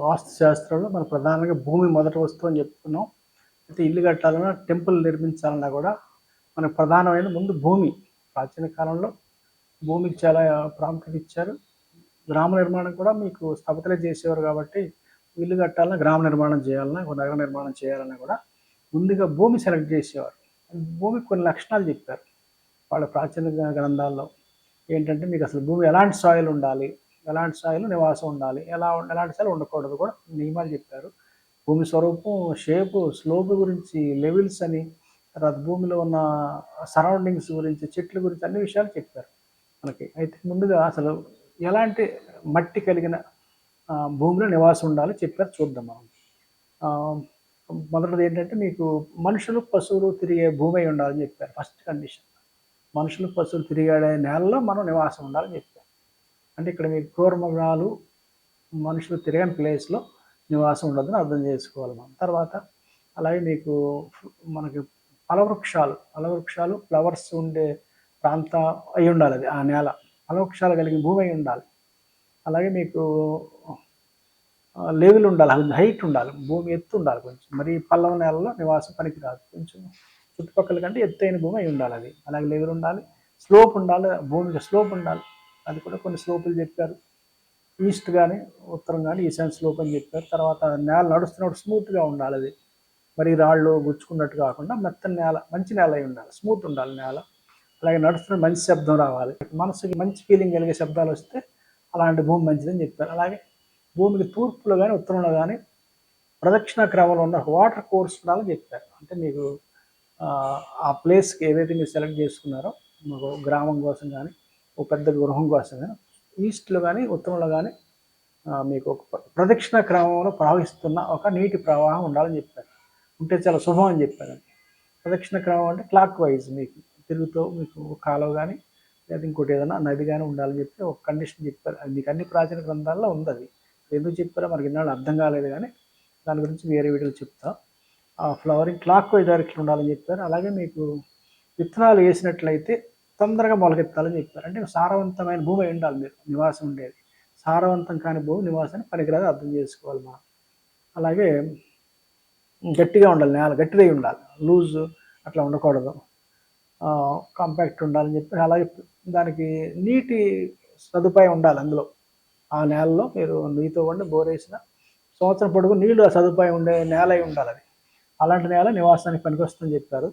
వాస్తు శాస్త్రంలో మనం ప్రధానంగా భూమి మొదటి వస్తువు అని చెప్పుకున్నాం. అయితే ఇల్లు కట్టాలన్నా, టెంపుల్ నిర్మించాలన్నా కూడా మనకు ప్రధానమైన ముందు భూమి. ప్రాచీన కాలంలో భూమికి చాలా ప్రాముఖ్యత ఇచ్చారు. గ్రామ నిర్మాణం కూడా మీకు స్థపతులే చేసేవారు కాబట్టి, ఇల్లు కట్టాలన్నా, గ్రామ నిర్మాణం చేయాలన్నా, ఒక నగర నిర్మాణం చేయాలన్నా కూడా ముందుగా భూమి సెలెక్ట్ చేసేవారు. భూమికి కొన్ని లక్షణాలు చెప్పారు వాళ్ళ ప్రాచీన గ్రంథాల్లో. ఏంటంటే మీకు అసలు భూమి ఎలాంటి సాయిల్ ఉండాలి, ఎలాంటి సాయిల్ నివాసం ఉండాలి, ఎలాంటి సాయిల్ ఉండకూడదు కూడా నియమాలు చెప్పారు. భూమి స్వరూపం, షేపు, స్లోప్ గురించి, లెవెల్స్ అని, తర్వాత భూమిలో ఉన్న సరౌండింగ్స్ గురించి, చెట్ల గురించి అన్ని విషయాలు చెప్పారు మనకి. అయితే ముందుగా అసలు ఎలాంటి మట్టి కలిగిన భూమిలో నివాసం ఉండాలో చెప్పారు. చూద్దాం మనం. మొదటిది ఏంటంటే మీకు మనుషులు పశువులు తిరిగే భూమి అయి ఉండాలని చెప్పారు. ఫస్ట్ కండిషన్ మనుషులు పశువులు తిరిగాడే నేలలో మనం నివాసం ఉండాలని చెప్పారు. అంటే ఇక్కడ మీకు క్రూరమృగాలు మనుషులు తిరగని ప్లేస్లో నివాసం ఉండదని అర్థం చేసుకోవాలి మనం. తర్వాత అలాగే మీకు మనకి ఫలవృక్షాలు ఫ్లవర్స్ ఉండే ప్రాంతం అయి ఉండాలి. అది ఆ నేల ఫలవృక్షాలు కలిగిన భూమి అయి ఉండాలి. అలాగే మీకు లెవెల్ ఉండాలి, హైట్ ఉండాలి, భూమి ఎత్తు ఉండాలి. కొంచెం మరి పల్లవ నేలలో నివాసం పనికిరాదు. కొంచెం చుట్టుపక్కల కంటే ఎత్తైన భూమి అయి ఉండాలి అది. అలాగే లెవెల్ ఉండాలి, స్లోప్ ఉండాలి, భూమికి స్లోప్ ఉండాలి. అది కూడా కొన్ని స్లోపులు చెప్పారు. ఈస్ట్ కానీ ఉత్తరం కానీ ఈశాన్య స్లోప్ అని చెప్పారు. తర్వాత నేల నడుస్తున్నప్పుడు స్మూత్గా ఉండాలి. అది మరి రాళ్ళు గుచ్చుకున్నట్టు కాకుండా మెత్తని నేల, మంచి నేల అయి ఉండాలి, స్మూత్ ఉండాలి నేల. అలాగే నడుస్తున్న మంచి శబ్దం రావాలి, మనసుకి మంచి ఫీలింగ్ కలిగే శబ్దాలు వస్తే అలాంటి భూమి మంచిదని చెప్పారు. అలాగే భూమికి తూర్పులో కానీ ఉత్తరంలో కానీ ప్రదక్షిణ క్రమంలో ఉన్న వాటర్ కోర్స్ ఉండాలని చెప్పారు. అంటే మీకు ఆ ప్లేస్కి ఏదైతే మీరు సెలెక్ట్ చేసుకున్నారో, ఒక గ్రామం కోసం కానీ ఒక పెద్ద గృహం కోసం కానీ ఈస్ట్లో కానీ ఉత్తరంలో కానీ మీకు ఒక ప్రదక్షిణ క్రమంలో ప్రవహిస్తున్న ఒక నీటి ప్రవాహం ఉండాలని చెప్పారు. ఉంటే చాలా శుభం అని చెప్పారు. ప్రదక్షిణ క్రమం అంటే క్లాక్ వైజ్ మీకు తిరుగుతూ మీకు కాలువ కానీ లేదా ఇంకోటి ఏదైనా నది కానీ ఉండాలని చెప్పి ఒక కండిషన్ చెప్పారు. అది మీకు అన్ని ప్రాచీన గ్రంథాల్లో ఉంది. అది ఎందుకు చెప్పారో మనకి ఇన్నాళ్ళు అర్థం కాలేదు, కానీ దాని గురించి వేరే వీడియోలు చెప్తా. ఆ ఫ్లవరింగ్ క్లాక్ వైజ్ డైరెక్షన్ ఉండాలని చెప్పారు. అలాగే మీకు విత్తనాలు వేసినట్లయితే తొందరగా మొలకెత్తాలని చెప్పారు. అంటే సారవంతమైన భూమి అయి ఉండాలి మీరు నివాసం ఉండేది. సారవంతం కాని భూమి నివాసానికి పనికిరాదు అర్థం చేసుకోవాలి మనం. అలాగే గట్టిగా ఉండాలి, నేల గట్టిదై ఉండాలి, లూజ్ అట్లా ఉండకూడదు, కాంపాక్ట్ ఉండాలని చెప్పి. అలాగే దానికి నీటి సదుపాయం ఉండాలి అందులో. ఆ నేలలో మీరు నీతో ఉండి బోరేసిన సంవత్సరం పొడుగు నీళ్ళు సదుపాయం ఉండే నేల అయి ఉండాలి అది. అలాంటి నేల నివాసానికి పనికొస్తుందని చెప్పారు.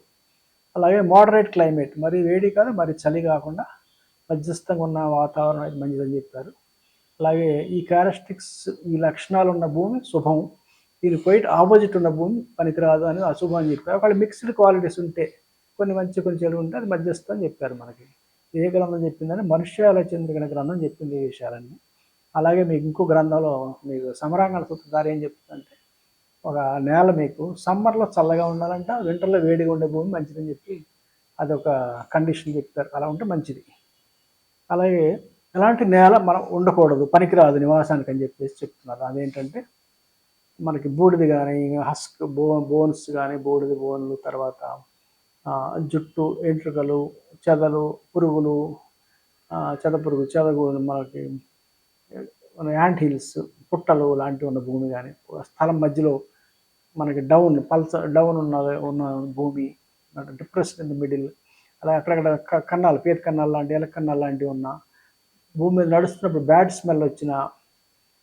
అలాగే మోడరేట్ క్లైమేట్, మరి వేడి కాదు మరి చలి కాకుండా మధ్యస్థంగా ఉన్న వాతావరణం అయితే మంచిదని చెప్పారు. అలాగే ఈ క్యారెక్టరిస్టిక్స్, ఈ లక్షణాలు ఉన్న భూమి శుభం, దీని క్వైట్ ఆపోజిట్ ఉన్న భూమి పనికిరాదు అని అశుభం అని చెప్పారు. ఒకవేళ మిక్స్డ్ క్వాలిటీస్ ఉంటే, కొన్ని మంచి కొన్ని చెడు ఉంటే అది మధ్యస్థం అని చెప్పారు మనకి. ఏ గ్రంథం చెప్పిందని మనుష్యాల చంద్రికన గ్రంథం చెప్పింది ఈ విషయాలన్నీ. అలాగే మీకు ఇంకో గ్రంథంలో మీకు సమరాంగణ సూత్రధార ఏం చెప్తుందంటే, ఒక నేల మీకు సమ్మర్లో చల్లగా ఉండాలంట, వింటర్లో వేడిగా ఉండే భూమి మంచిదని చెప్పి అదొక కండిషన్ చెప్పారు. అలా ఉంటే మంచిది. అలాగే ఎలాంటి నేల మనం ఉండకూడదు, పనికిరాదు నివాసానికి అని చెప్పేసి చెప్తున్నారు. అదేంటంటే మనకి బూడిద కానీ, హస్క్ బోన్స్ కానీ, బూడిద బోన్లు, తర్వాత జుట్టు, ఎంట్రుకలు, చెదలు, పురుగులు, చెదపురుగు మనకి మన యాంట్ హిల్స్, పుట్టలు లాంటివి ఉన్న భూమి కానీ, స్థలం మధ్యలో మనకి డౌన్ ఉన్న భూమి, డిప్రెషన్ ఇన్ ది మిడిల్, అలా అక్కడక్కడ కన్నాలు, పేరు కన్నాలు లాంటి, ఎలక కన్నాలు లాంటివి ఉన్న భూమి మీద నడుస్తున్నప్పుడు బ్యాడ్ స్మెల్ వచ్చిన,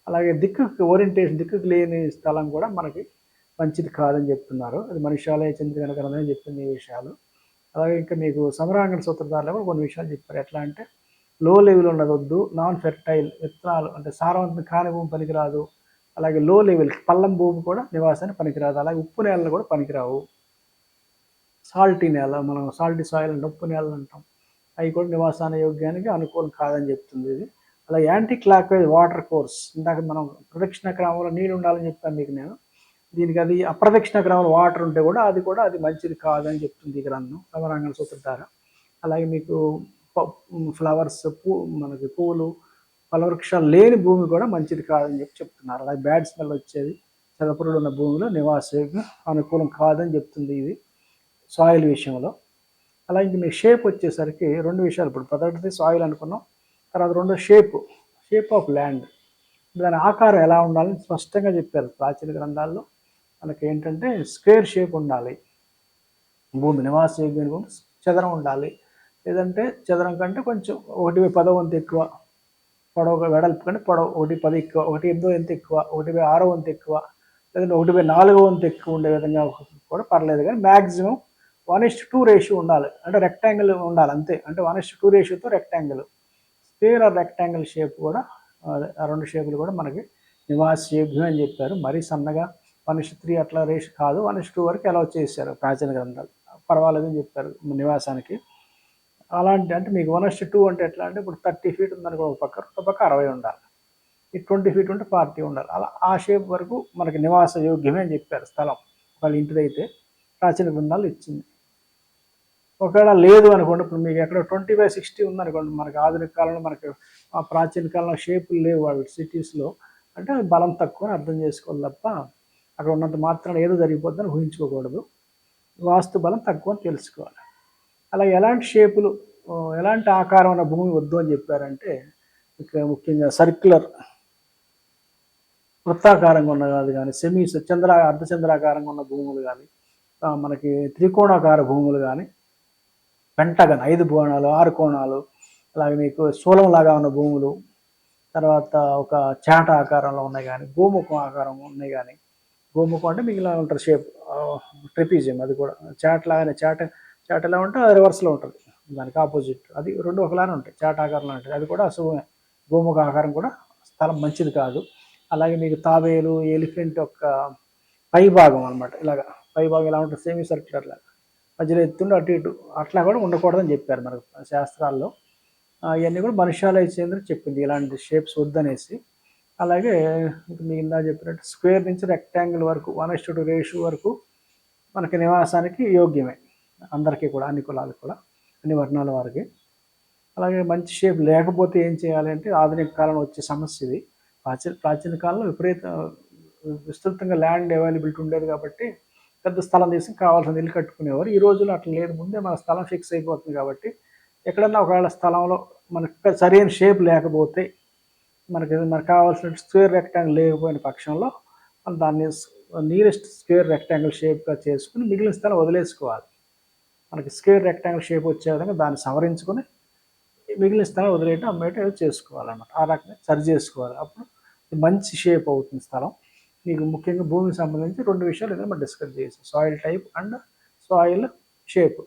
అలాగే దిక్కుకు లేని స్థలం కూడా మనకి మంచిది కాదని చెప్తున్నారు. అది మనుష్యాలయ చంద్రికన గ్రంథం చెప్పింది ఈ విషయాలు. అలాగే ఇంకా మీకు సమరాంగణ సూత్రధారలో కూడా కొన్ని విషయాలు చెప్పారు. ఎట్లా అంటే లో లెవెల్ ఉన్నది వద్దు, నాన్ ఫెర్టైల్ విత్తనాలు అంటే సారవంతం కాని భూమి పనికిరాదు. అలాగే లో లెవెల్ పల్లం భూమి కూడా నివాసానికి పనికిరాదు. అలాగే ఉప్పు నేలలు కూడా పనికిరావు. సాల్టీ నేల, మనం సాల్టీ సాయిల్ అంటే ఉప్పు నేలలు అంటాం, అవి కూడా నివాసాన యోగ్యానికి అనుకూలం కాదని చెప్తుంది ఇది. అలా anti clock wise water course, ఇందాక మనం ప్రదక్షిణ క్రమంలో నీళ్ళు ఉండాలని చెప్పాను మీకు నేను. దీనికి అది అప్రదక్షిణ క్రమంలో వాటర్ ఉంటే కూడా అది మంచిది కాదని చెప్తుంది ఈ గ్రంథం సమరాంగణ సూత్రధార. అలాగే మీకు ఫ్లవర్స్, మనకి పువ్వులు, ఫలవృక్షాలు లేని భూమి కూడా మంచిది కాదని చెప్పి చెప్తున్నారు. అలాగే బ్యాడ్ స్మెల్ వచ్చేది, చెదపురుగులు ఉన్న భూమిలో నివాసయోగ్యం అనుకూలం కాదని చెప్తుంది ఇది సాయిల్ విషయంలో. అలాగే మీకు షేప్ వచ్చేసరికి రెండు విషయాలు. ఇప్పుడు మొదటిది సాయిల్ అనుకున్నాం, తర్వాత రెండో షేప్ ఆఫ్ ల్యాండ్. దాని ఆకారం ఎలా ఉండాలని స్పష్టంగా చెప్పారు ప్రాచీన గ్రంథాల్లో. మనకేంటంటే స్క్వేర్ షేప్ ఉండాలి. భూమి నివాసయోగ్యమైన భూమి చదరం ఉండాలి. లేదంటే చదరం కంటే కొంచెం 1/10 వంతు ఎక్కువ పొడవు, వెడల్పు కంటే పొడవు 1/10 ఎక్కువ, 1/8 వంతు ఎక్కువ, 1/6 వంతు ఎక్కువ, లేదంటే 1/4 వంతు ఎక్కువ ఉండే విధంగా కూడా పర్లేదు. కానీ మ్యాక్సిమం 1:2 రేషియో ఉండాలి. అంటే రెక్టాంగిల్ ఉండాలి అంతే. అంటే 1:2 రేషియోతో rectangle, square or rectangle shape కూడా ఆ రెండు షేపులు కూడా మనకి నివాసయోగ్యం అని చెప్పారు. మరీ సన్నగా 1:3 అట్లా రేషియో కాదు, 1:2 వరకు అలౌ చేశారు ప్రాచీన గ్రంథాలు. పర్వాలేదని చెప్పారు నివాసానికి. అలాంటి అంటే మీకు 1:2 అంటే ఎట్లా అంటే ఇప్పుడు 30 ఫీట్ ఉందనుకో ఒక పక్క, ఒక పక్క 60 ఉండాలి. ఈ 20 ఫీట్ ఉంటే 40 ఉండాలి. అలా ఆ షేప్ వరకు మనకి నివాస యోగ్యమే అని చెప్పారు స్థలం. వాళ్ళ ఇంటిదైతే ప్రాచీన గ్రంథాలు ఇచ్చింది. ఒకవేళ లేదు అనుకోండి, ఇప్పుడు మీకు ఎక్కడ 20/60 ఉందనుకోండి, మనకి ఆధునిక కాలంలో మనకి ఆ ప్రాచీన కాలంలో షేపులు లేవు వాళ్ళు సిటీస్లో, అంటే బలం తక్కువ అని అర్థం చేసుకోవాలి తప్ప అక్కడ ఉన్నంత మాత్రాన ఏదో జరిగిపోద్దని ఊహించుకోకూడదు. వాస్తు బలం తక్కువ అని తెలుసుకోవాలి. అలాగే ఎలాంటి షేపులు, ఎలాంటి ఆకారం ఉన్న భూమి వద్దు అని చెప్పారంటే, ఇక ముఖ్యంగా సర్క్యులర్ వృత్తాకారంగా ఉన్నది కానీ, అర్ధచంద్రాకారంగా ఉన్న భూములు కానీ, మనకి త్రికోణాకార భూములు కానీ, పెంటగన్ 5 కోణాలు 6 కోణాలు, అలాగే మీకు శూలంలాగా ఉన్న భూములు, తర్వాత ఒక చాట ఆకారంలో ఉన్నాయి కానీ, గోముఖం ఆకారం ఉన్నాయి కానీ, గోముఖం అంటే మీకు ఇలా ఉంటుంది షేప్, ట్రెపీజియం అది కూడా చాట్ లాగానే. చాట్ ఎలా ఉంటే అది రివర్స్లో ఉంటుంది, దానికి ఆపోజిట్. అది రెండు ఒకలానే ఉంటాయి, చాట్ ఆకారంలో ఉంటుంది. అది కూడా అశుభమే. గోముఖ ఆకారం కూడా స్థలం మంచిది కాదు. అలాగే మీకు తాబేలు, ఎలిఫెంట్ యొక్క పై భాగం అనమాట, ఇలాగా పై భాగం ఎలా ఉంటుంది, సెమీ సర్క్యులర్ లాగా మధ్యలో ఎత్తుండి అటు ఇటు అట్లా కూడా ఉండకూడదని చెప్పారు మనకు శాస్త్రాల్లో. ఇవన్నీ కూడా మనుష్యాలయ కేంద్రం చెప్పింది ఇలాంటి షేప్స్ వద్దనేసి. అలాగే మీకు ఇందా చెప్పినట్టు స్క్వేర్ నుంచి రెక్టాంగిల్ వరకు 1:2 రేషియో వరకు మనకి నివాసానికి యోగ్యమే, అందరికీ కూడా, అన్ని కులాలకు కూడా, అన్ని వర్ణాల వారికి. అలాగే మంచి షేప్ లేకపోతే ఏం చేయాలి అంటే, ఆధునిక కాలంలో వచ్చే సమస్య ఇది. ప్రాచీన కాలంలో విస్తృతంగా ల్యాండ్ అవైలబిలిటీ ఉండేది కాబట్టి పెద్ద స్థలం తీసుకుని కావాల్సిన ఇల్లు కట్టుకునేవారు. ఈ రోజుల్లో అట్లా లేదు, ముందే మన స్థలం ఫిక్స్ అయిపోతుంది కాబట్టి ఎక్కడన్నా ఒకవేళ స్థలంలో మనకు సరైన షేప్ లేకపోతే, మనకు కావాల్సిన స్క్వేర్ రెక్టాంగిల్ లేకపోయిన పక్షంలో మనం దాన్ని నియరెస్ట్ స్క్వేర్ రెక్టాంగిల్ షేప్గా చేసుకుని మిగిలిన స్థలం వదిలేసుకోవాలి. మనకి స్క్వేర్ రెక్టాంగిల్ షేప్ వచ్చే విధంగా దాన్ని సవరించుకొని మిగిలిన స్థలం వదిలేయటం, అమ్మేయటం ఏదో చేసుకోవాలన్నమాట. ఆ రకంగా సరి చేసుకోవాలి. అప్పుడు మంచి షేప్ అవుతుంది స్థలం. మీకు ముఖ్యంగా భూమికి సంబంధించి 2 విషయాలు ఏదైనా మనం డిస్కస్ చేసాం, soil type and soil shape.